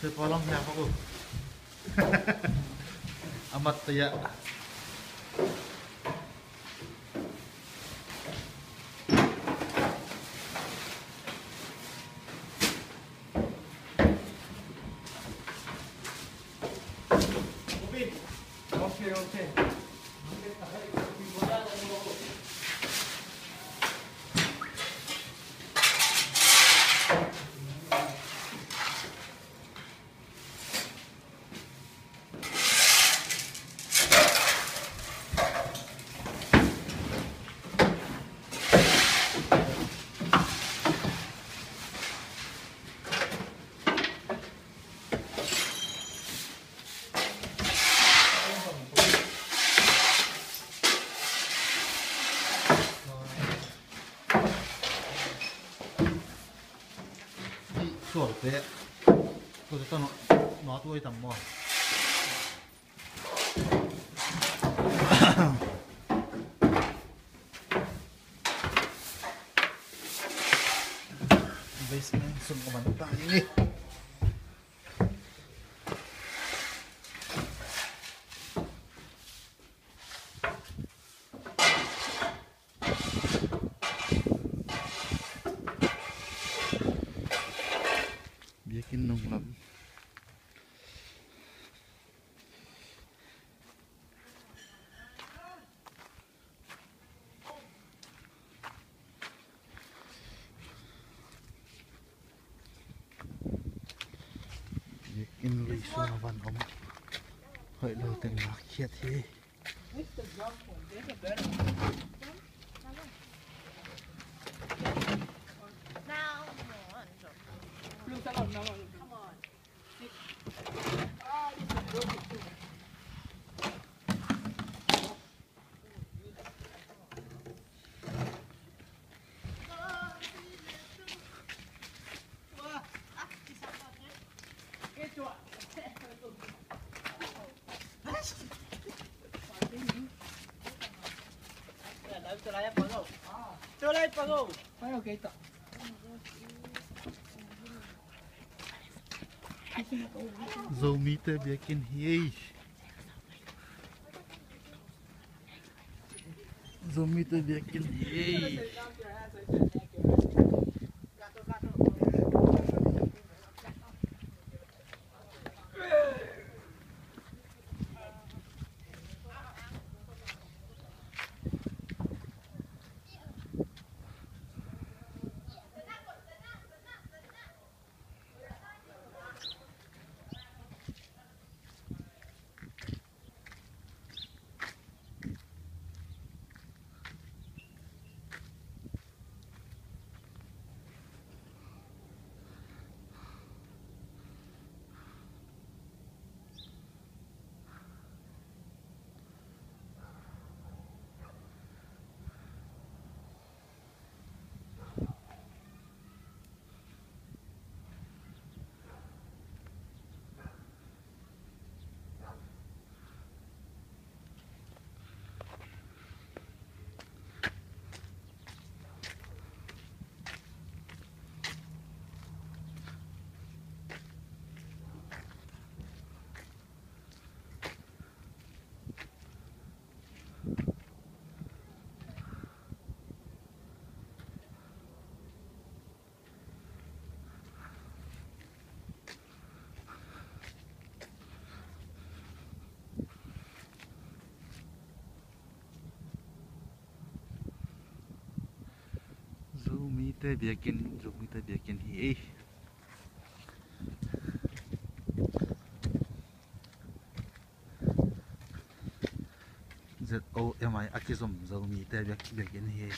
Sepolong siapa aku? Amat ya. Oke, oke. Sorte, cosa stanno? No, tu vuoi tammo. Basement semua mentah ini. Bikin nung lam. Bikin lu isu lawan om. Hoi lo tengah kiat he. Zomita bikin hiei. Zomita bikin hiei. Zomita bikin hiei. ZOMI akizom Zomita bikin hiei.